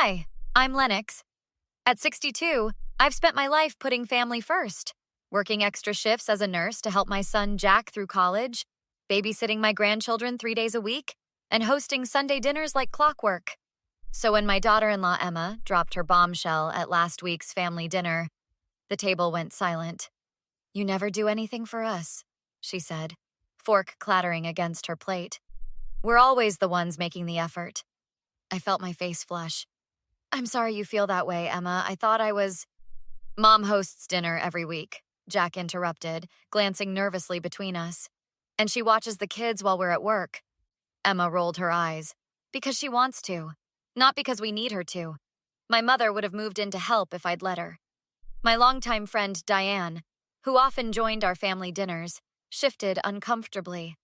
Hi, I'm Lennox. At 62, I've spent my life putting family first, working extra shifts as a nurse to help my son Jack through college, babysitting my grandchildren 3 days a week, and hosting Sunday dinners like clockwork. So when my daughter-in-law Emma dropped her bombshell at last week's family dinner, the table went silent. "You never do anything for us," she said, fork clattering against her plate. "We're always the ones making the effort." I felt my face flush. "I'm sorry you feel that way, Emma. I thought I was—" "Mom hosts dinner every week," Jack interrupted, glancing nervously between us. "And she watches the kids while we're at work." Emma rolled her eyes. "Because she wants to, not because we need her to. My mother would have moved in to help if I'd let her." My longtime friend Diane, who often joined our family dinners, shifted uncomfortably.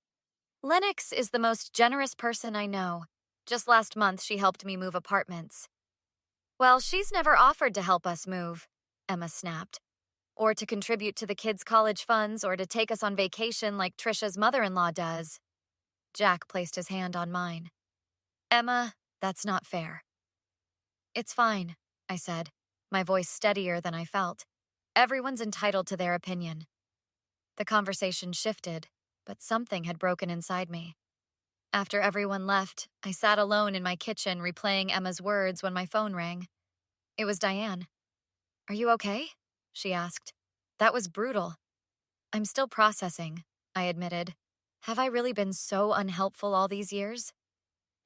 "Lennox is the most generous person I know. Just last month, she helped me move apartments." "Well, she's never offered to help us move," Emma snapped. "Or to contribute to the kids' college funds or to take us on vacation like Trisha's mother-in-law does." Jack placed his hand on mine. "Emma, that's not fair." "It's fine," I said, my voice steadier than I felt. "Everyone's entitled to their opinion." The conversation shifted, but something had broken inside me. After everyone left, I sat alone in my kitchen replaying Emma's words when my phone rang. It was Diane. "Are you okay?" she asked. "That was brutal." "I'm still processing," I admitted. "Have I really been so unhelpful all these years?"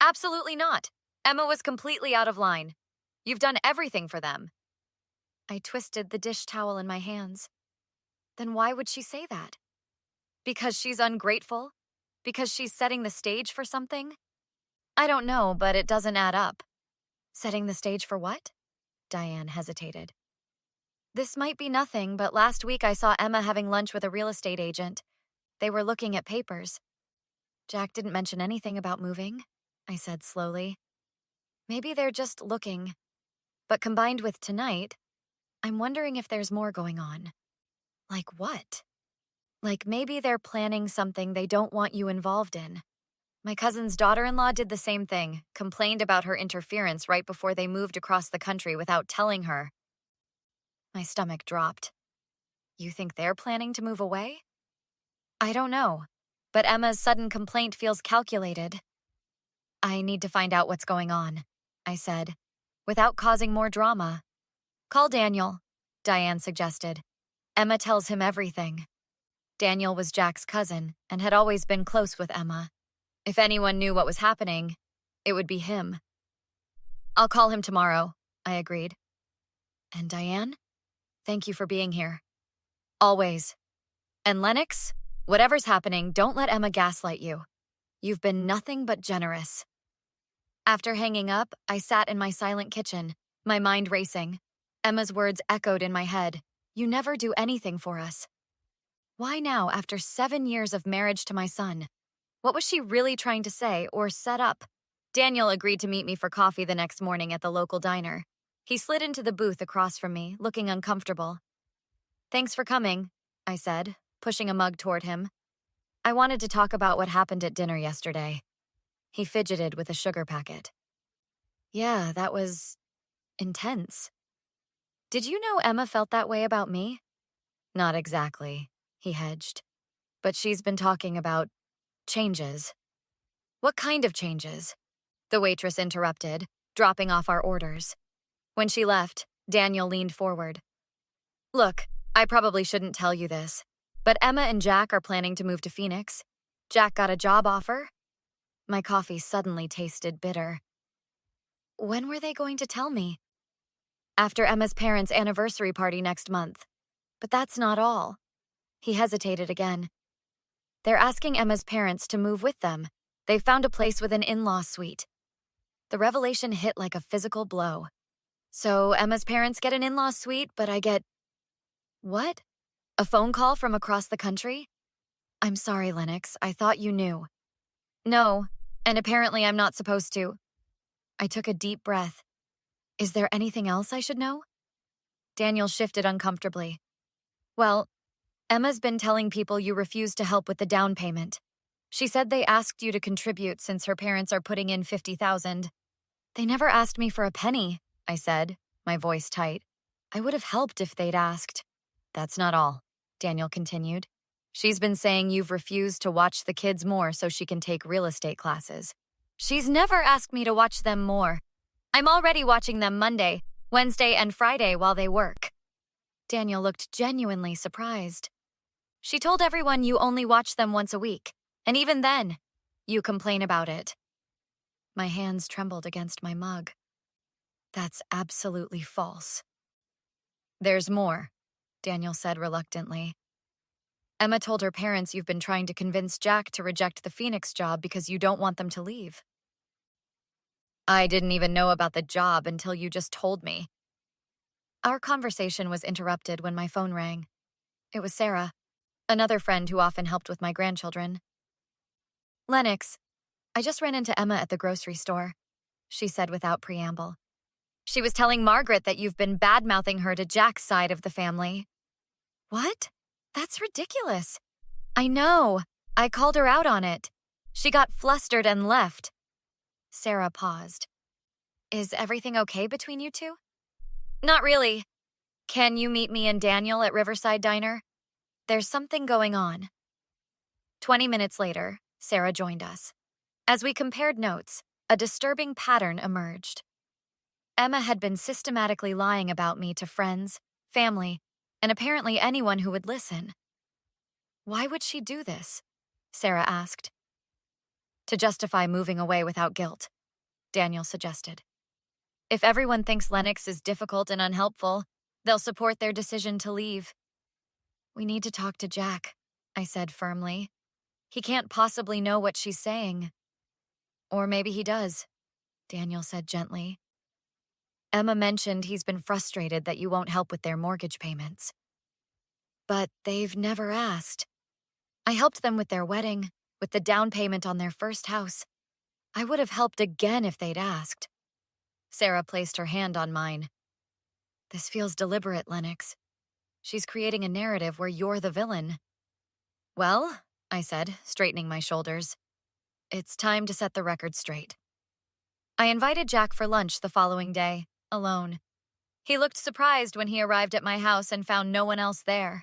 "Absolutely not. Emma was completely out of line. You've done everything for them." I twisted the dish towel in my hands. Then why would she say that? Because she's ungrateful? Because she's setting the stage for something? I don't know, but it doesn't add up. "Setting the stage for what?" Diane hesitated. "This might be nothing, but last week I saw Emma having lunch with a real estate agent. They were looking at papers." "Jack didn't mention anything about moving," I said slowly. "Maybe they're just looking. But combined with tonight, I'm wondering if there's more going on." "Like what?" "Like maybe they're planning something they don't want you involved in. My cousin's daughter-in-law did the same thing, complained about her interference right before they moved across the country without telling her." My stomach dropped. "You think they're planning to move away?" "I don't know, but Emma's sudden complaint feels calculated." "I need to find out what's going on," I said, without causing more drama. "Call Daniel," Diane suggested. "Emma tells him everything." Daniel was Jack's cousin and had always been close with Emma. If anyone knew what was happening, it would be him. "I'll call him tomorrow," I agreed. "And Diane? Thank you for being here." "Always. And Lennox, whatever's happening, don't let Emma gaslight you. You've been nothing but generous." After hanging up, I sat in my silent kitchen, my mind racing. Emma's words echoed in my head. "You never do anything for us." Why now, after 7 years of marriage to my son? What was she really trying to say or set up? Daniel agreed to meet me for coffee the next morning at the local diner. He slid into the booth across from me, looking uncomfortable. "Thanks for coming," I said, pushing a mug toward him. "I wanted to talk about what happened at dinner yesterday." He fidgeted with a sugar packet. "Yeah, that was intense." "Did you know Emma felt that way about me?" "Not exactly," he hedged. "But she's been talking about changes." "What kind of changes?" the waitress interrupted, dropping off our orders. When she left, Daniel leaned forward. "Look, I probably shouldn't tell you this, but Emma and Jack are planning to move to Phoenix. Jack got a job offer." My coffee suddenly tasted bitter. "When were they going to tell me?" "After Emma's parents' anniversary party next month. But that's not all." He hesitated again. "They're asking Emma's parents to move with them. They've found a place with an in-law suite." The revelation hit like a physical blow. "So Emma's parents get an in-law suite, but I get—" "What? A phone call from across the country?" "I'm sorry, Lennox. I thought you knew." "No, and apparently I'm not supposed to." I took a deep breath. "Is there anything else I should know?" Daniel shifted uncomfortably. "Well, Emma's been telling people you refused to help with the down payment. She said they asked you to contribute since her parents are putting in $50,000. They never asked me for a penny, I said, my voice tight. I would have helped if they'd asked. That's not all, Daniel continued. She's been saying you've refused to watch the kids more so she can take real estate classes. She's never asked me to watch them more. I'm already watching them Monday, Wednesday, and Friday while they work. Daniel looked genuinely surprised. She told everyone you only watch them once a week, and even then, you complain about it. My hands trembled against my mug. That's absolutely false. There's more, Daniel said reluctantly. Emma told her parents you've been trying to convince Jack to reject the Phoenix job because you don't want them to leave. I didn't even know about the job until you just told me. Our conversation was interrupted when my phone rang. It was Sarah, another friend who often helped with my grandchildren. Lennox, I just ran into Emma at the grocery store, she said without preamble. She was telling Margaret that you've been bad-mouthing her to Jack's side of the family. What? That's ridiculous. I know. I called her out on it. She got flustered and left. Sarah paused. Is everything okay between you two? Not really. Can you meet me and Daniel at Riverside Diner? There's something going on. 20 minutes later, Sarah joined us. As we compared notes, a disturbing pattern emerged. Emma had been systematically lying about me to friends, family, and apparently anyone who would listen. Why would she do this? Sarah asked. To justify moving away without guilt, Daniel suggested. If everyone thinks Lennox is difficult and unhelpful, they'll support their decision to leave. We need to talk to Jack, I said firmly. He can't possibly know what she's saying. Or maybe he does, Daniel said gently. Emma mentioned he's been frustrated that you won't help with their mortgage payments. But they've never asked. I helped them with their wedding, with the down payment on their first house. I would have helped again if they'd asked. Sarah placed her hand on mine. This feels deliberate, Lennox. She's creating a narrative where you're the villain. Well, I said, straightening my shoulders, it's time to set the record straight. I invited Jack for lunch the following day, alone. He looked surprised when he arrived at my house and found no one else there.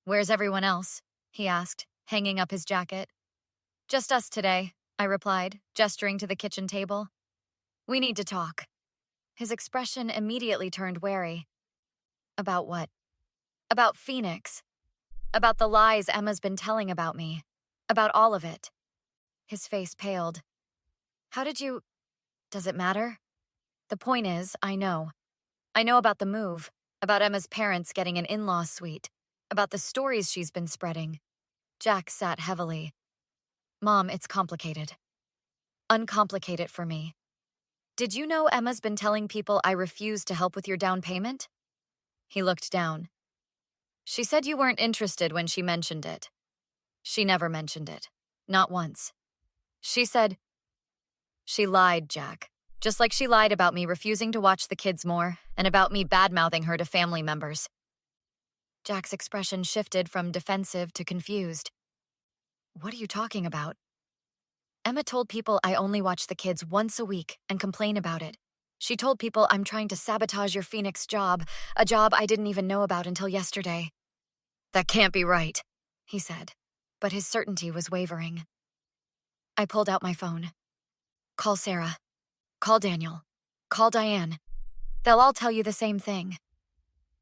Where's everyone else? He asked, hanging up his jacket. Just us today, I replied, gesturing to the kitchen table. We need to talk. His expression immediately turned wary. About what? About Phoenix. About the lies Emma's been telling about me. About all of it. His face paled. How did you... Does it matter? The point is, I know. I know about the move, about Emma's parents getting an in-law suite, about the stories she's been spreading. Jack sat heavily. Mom, it's complicated. Uncomplicate it for me. Did you know Emma's been telling people I refused to help with your down payment? He looked down. She said you weren't interested when she mentioned it. She never mentioned it. Not once. She said... She lied, Jack. Just like she lied about me refusing to watch the kids more, and about me bad-mouthing her to family members. Jack's expression shifted from defensive to confused. What are you talking about? Emma told people I only watch the kids once a week and complain about it. She told people I'm trying to sabotage your Phoenix job, a job I didn't even know about until yesterday. That can't be right, he said, but his certainty was wavering. I pulled out my phone. Call Sarah. Call Daniel. Call Diane. They'll all tell you the same thing.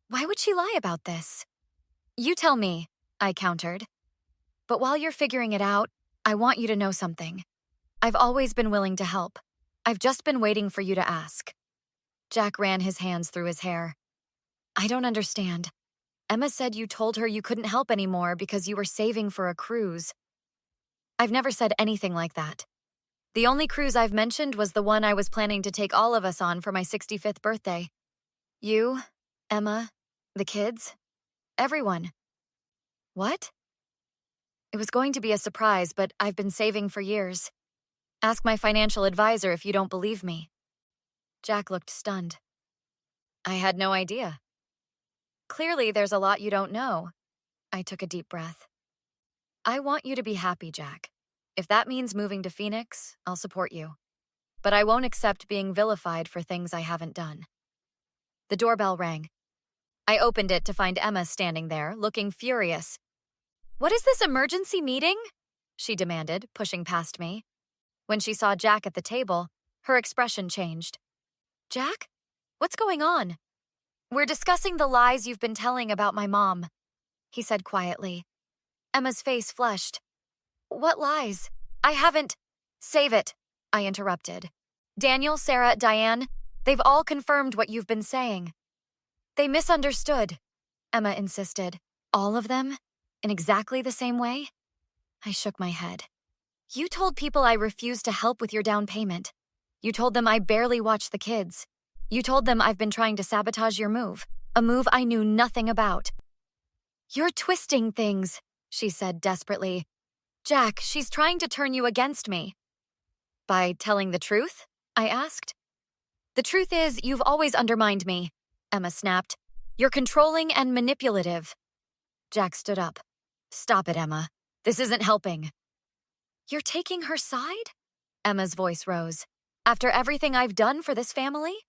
Why would she lie about this? You tell me, I countered. But while you're figuring it out, I want you to know something. I've always been willing to help. I've just been waiting for you to ask. Jack ran his hands through his hair. I don't understand. Emma said you told her you couldn't help anymore because you were saving for a cruise. I've never said anything like that. The only cruise I've mentioned was the one I was planning to take all of us on for my 65th birthday. You, Emma, the kids, everyone. What? It was going to be a surprise, but I've been saving for years. Ask my financial advisor if you don't believe me. Jack looked stunned. I had no idea. Clearly, there's a lot you don't know. I took a deep breath. I want you to be happy, Jack. If that means moving to Phoenix, I'll support you. but I won't accept being vilified for things I haven't done. The doorbell rang. I opened it to find Emma standing there, looking furious. "What is this emergency meeting?" she demanded, pushing past me. When she saw Jack at the table, her expression changed. "Jack? What's going on?" "We're discussing the lies you've been telling about my mom," he said quietly. Emma's face flushed. "What lies? I haven't—" "Save it," I interrupted. "Daniel, Sarah, Diane, they've all confirmed what you've been saying." "They misunderstood," Emma insisted. "All of them? In exactly the same way?" I shook my head. "You told people I refused to help with your down payment. You told them I barely watch the kids. You told them I've been trying to sabotage your move, a move I knew nothing about." "You're twisting things," she said desperately. "Jack, she's trying to turn you against me." "By telling the truth?" I asked. "The truth is, you've always undermined me," Emma snapped. "You're controlling and manipulative." Jack stood up. "Stop it, Emma. This isn't helping." "You're taking her side?" Emma's voice rose. "After everything I've done for this family?"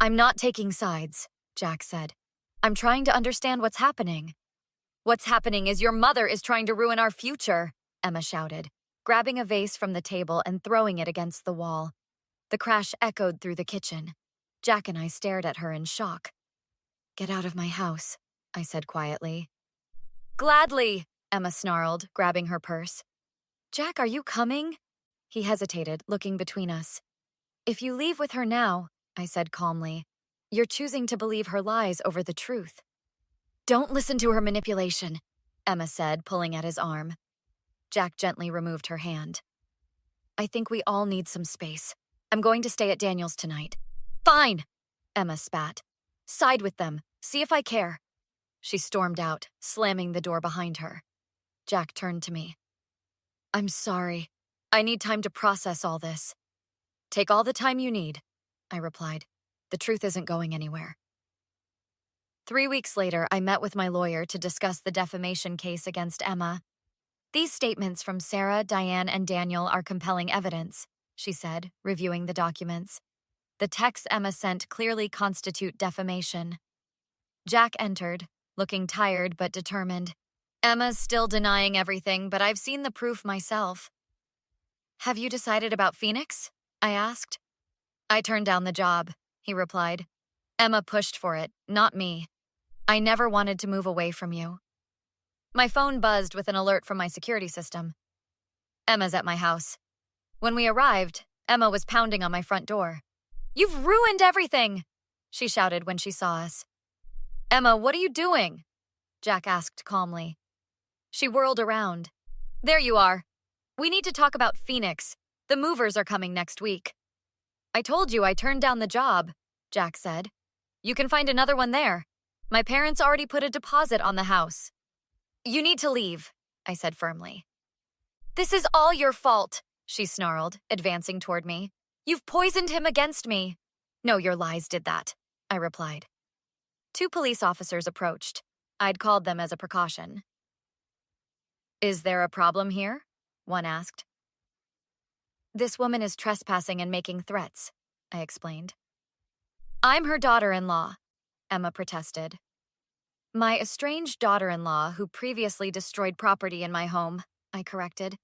"I'm not taking sides," Jack said. "I'm trying to understand what's happening." "What's happening is your mother is trying to ruin our future," Emma shouted, grabbing a vase from the table and throwing it against the wall. The crash echoed through the kitchen. Jack and I stared at her in shock. "Get out of my house," I said quietly. "Gladly," Emma snarled, grabbing her purse. "Jack, are you coming?" He hesitated, looking between us. "If you leave with her now," I said calmly, "you're choosing to believe her lies over the truth." "Don't listen to her manipulation," Emma said, pulling at his arm. Jack gently removed her hand. "I think we all need some space. I'm going to stay at Daniel's tonight." "Fine," Emma spat. "Side with them. See if I care." She stormed out, slamming the door behind her. Jack turned to me. "I'm sorry. I need time to process all this." "Take all the time you need," I replied. "The truth isn't going anywhere." 3 weeks later, I met with my lawyer to discuss the defamation case against Emma. "These statements from Sarah, Diane, and Daniel are compelling evidence," she said, reviewing the documents. "The texts Emma sent clearly constitute defamation." Jack entered, looking tired but determined. "Emma's still denying everything, but I've seen the proof myself." "Have you decided about Phoenix?" I asked. "I turned down the job," he replied. "Emma pushed for it, not me. I never wanted to move away from you." My phone buzzed with an alert from my security system. "Emma's at my house." When we arrived, Emma was pounding on my front door. "You've ruined everything!" she shouted when she saw us. "Emma, what are you doing?" Jack asked calmly. She whirled around. "There you are. We need to talk about Phoenix. The movers are coming next week." "I told you I turned down the job," Jack said. "You can find another one there. My parents already put a deposit on the house." "You need to leave," I said firmly. "This is all your fault," she snarled, advancing toward me. "You've poisoned him against me." "No, your lies did that," I replied. 2 police officers approached. I'd called them as a precaution. "Is there a problem here?" one asked. "This woman is trespassing and making threats," I explained. "I'm her daughter-in-law," Emma protested. "My estranged daughter-in-law who previously destroyed property in my home," I corrected.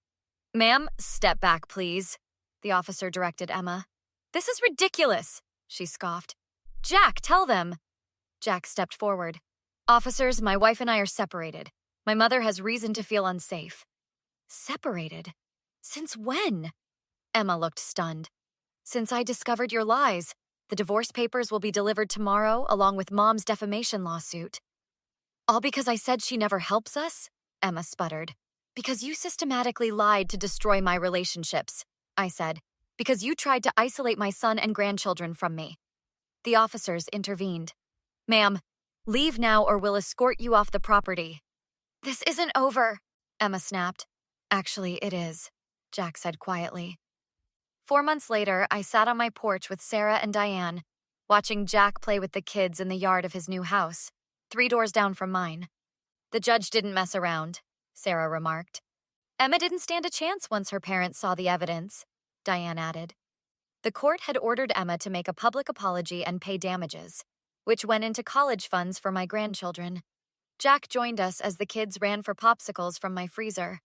"Ma'am, step back, please," the officer directed Emma. "This is ridiculous," she scoffed. "Jack, tell them." Jack stepped forward. "Officers, my wife and I are separated. My mother has reason to feel unsafe." "Separated? Since when?" Emma looked stunned. "Since I discovered your lies. The divorce papers will be delivered tomorrow, along with Mom's defamation lawsuit." "All because I said she never helps us?" Emma sputtered. "Because you systematically lied to destroy my relationships," I said. "Because you tried to isolate my son and grandchildren from me." The officers intervened. "Ma'am, leave now or we'll escort you off the property." "This isn't over," Emma snapped. "Actually, it is," Jack said quietly. 4 months later, I sat on my porch with Sarah and Diane, watching Jack play with the kids in the yard of his new house, 3 doors down from mine. "The judge didn't mess around," Sarah remarked. "Emma didn't stand a chance once her parents saw the evidence," Diane added. The court had ordered Emma to make a public apology and pay damages, which went into college funds for my grandchildren. Jack joined us as the kids ran for popsicles from my freezer.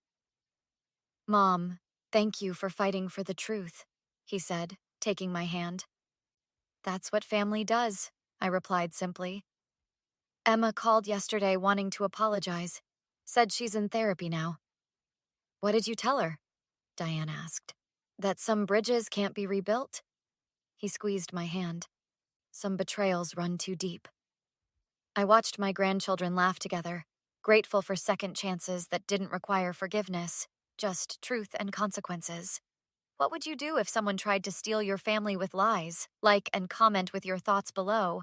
"Mom, thank you for fighting for the truth," he said, taking my hand. "That's what family does," I replied simply. "Emma called yesterday wanting to apologize. Said she's in therapy now." "What did you tell her?" Diane asked. "That some bridges can't be rebuilt?" He squeezed my hand. "Some betrayals run too deep." I watched my grandchildren laugh together, grateful for second chances that didn't require forgiveness, just truth and consequences. What would you do if someone tried to steal your family with lies? Like and comment with your thoughts below.